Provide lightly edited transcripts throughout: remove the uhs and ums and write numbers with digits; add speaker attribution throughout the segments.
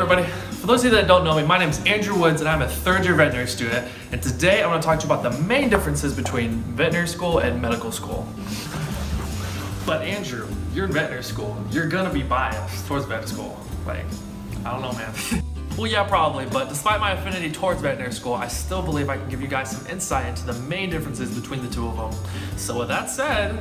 Speaker 1: everybody. For those of you that don't know me, my name is Andrew Woods and I'm a third-year veterinary student. And today I want to talk to you about the main differences between veterinary school and medical school. But Andrew, you're in veterinary school. You're gonna be biased towards veterinary school. Like, I don't know, man. Well, yeah, probably, but despite my affinity towards veterinary school, I still believe I can give you guys some insight into the main differences between the two of them. So with that said,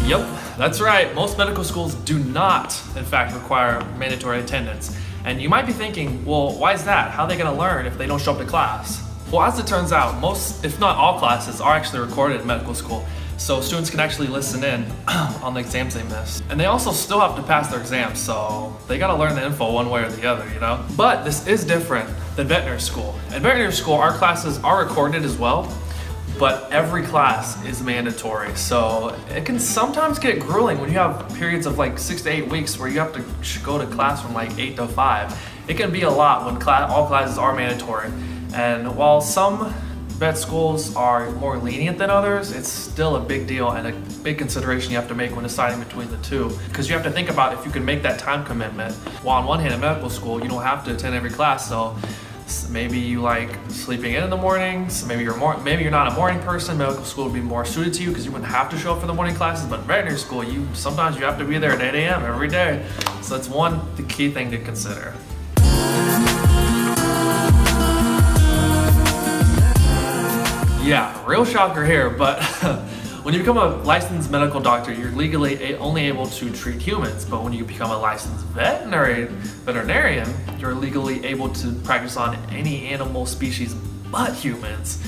Speaker 1: yep, that's right. Most medical schools do not, in fact, require mandatory attendance. And you might be thinking, well, why is that? How are they gonna learn if they don't show up to class? Well, as it turns out, most, if not all classes are actually recorded in medical school. So students can actually listen in on the exams they miss. And they also still have to pass their exams, so they gotta learn the info one way or the other, you know? But this is different than veterinary school. In veterinary school, our classes are recorded as well, but every class is mandatory. So it can sometimes get grueling when you have periods of like 6 to 8 weeks where you have to go to class from like 8 to 5. It can be a lot when all classes are mandatory. And while some vet schools are more lenient than others, it's still a big deal and a big consideration you have to make when deciding between the two. Because you have to think about if you can make that time commitment. While on one hand, in medical school, you don't have to attend every class, so maybe you like sleeping in the mornings, maybe you're not a morning person. Medical school would be more suited to you because you wouldn't have to show up for the morning classes, but veterinary school, sometimes you have to be there at 8 a.m. every day. So that's the key thing to consider. Yeah, real shocker here, but when you become a licensed medical doctor, you're legally only able to treat humans. But when you become a licensed veterinarian, you're legally able to practice on any animal species but humans.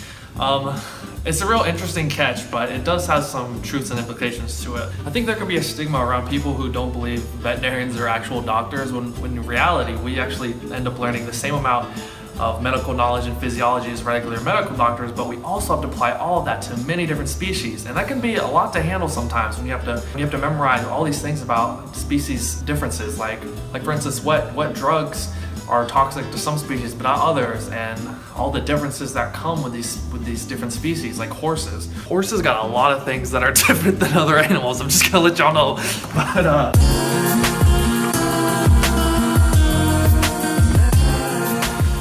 Speaker 1: It's a real interesting catch, but it does have some truths and implications to it. I think there can be a stigma around people who don't believe veterinarians are actual doctors, when in reality, we actually end up learning the same amount of medical knowledge and physiology as regular medical doctors, but we also have to apply all of that to many different species, and that can be a lot to handle sometimes when you have to memorize all these things about species differences, like for instance, what drugs are toxic to some species but not others, and all the differences that come with these different species, like horses. Horses got a lot of things that are different than other animals. I'm just gonna let y'all know, but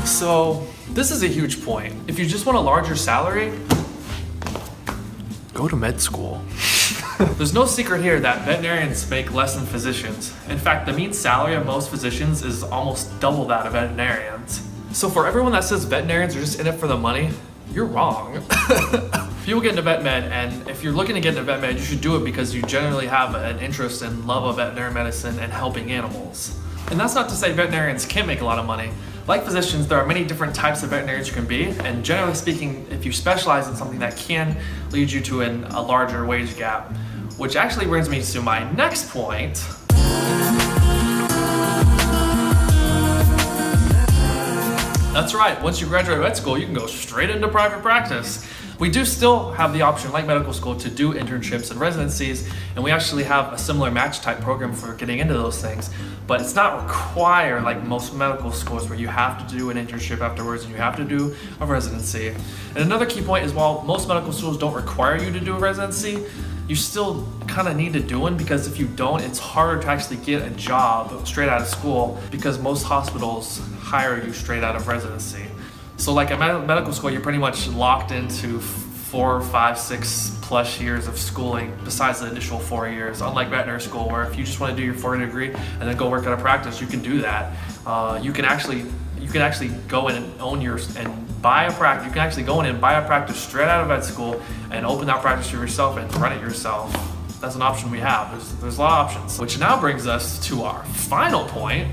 Speaker 1: so this is a huge point. If you just want a larger salary, go to med school. There's no secret here that veterinarians make less than physicians. In fact, the mean salary of most physicians is almost double that of veterinarians. So for everyone that says veterinarians are just in it for the money, you're wrong. People get into vet med, and if you're looking to get into vet med, you should do it because you generally have an interest and love of veterinary medicine and helping animals. And that's not to say veterinarians can't make a lot of money. Like physicians, there are many different types of veterinarians you can be, and generally speaking, if you specialize in something, that can lead you to a larger wage gap. Which actually brings me to my next point. That's right, once you graduate vet school, you can go straight into private practice. We do still have the option, like medical school, to do internships and residencies, and we actually have a similar match type program for getting into those things, but it's not required like most medical schools where you have to do an internship afterwards and you have to do a residency. And another key point is, while most medical schools don't require you to do a residency, you still kind of need to do one, because if you don't, it's harder to actually get a job straight out of school because most hospitals hire you straight out of residency. So like at medical school, you're pretty much locked into 4, 5, 6+ years of schooling besides the initial 4 years. Unlike veterinary school, where if you just want to do your 4-year degree and then go work at a practice, you can do that. You can actually go in and buy a practice. You can actually go in and buy a practice straight out of vet school and open that practice for yourself and run it yourself. That's an option we have. There's a lot of options. Which now brings us to our final point.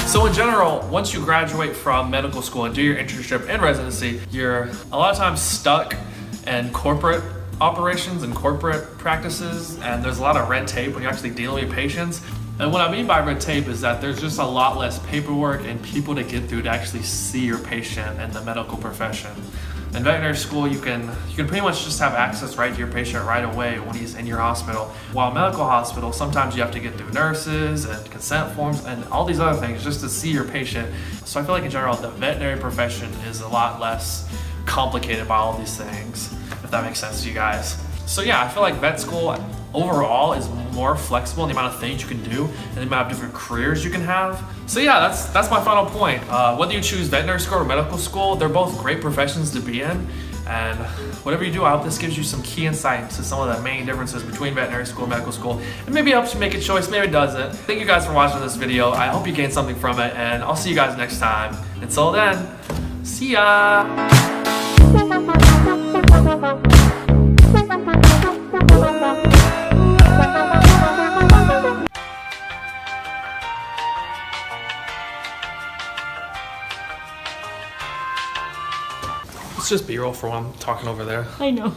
Speaker 1: So in general, once you graduate from medical school and do your internship and residency, you're a lot of times stuck in corporate operations and corporate practices, and there's a lot of red tape when you're actually dealing with patients. And what I mean by red tape is that there's just a lot less paperwork and people to get through to actually see your patient in the medical profession. In veterinary school, you can pretty much just have access right to your patient right away when he's in your hospital. While medical hospital, sometimes you have to get through nurses and consent forms and all these other things just to see your patient. So I feel like in general, the veterinary profession is a lot less complicated by all these things. if that makes sense to you guys. So yeah, I feel like vet school overall is more flexible in the amount of things you can do and the amount of different careers you can have. So yeah, that's my final point. Whether you choose veterinary school or medical school, they're both great professions to be in. And whatever you do, I hope this gives you some key insight to some of the main differences between veterinary school and medical school. And maybe it helps you make a choice, maybe it doesn't. Thank you guys for watching this video. I hope you gained something from it, and I'll see you guys next time. Until then, see ya! It's just B-roll for when I'm talking over there.
Speaker 2: I know.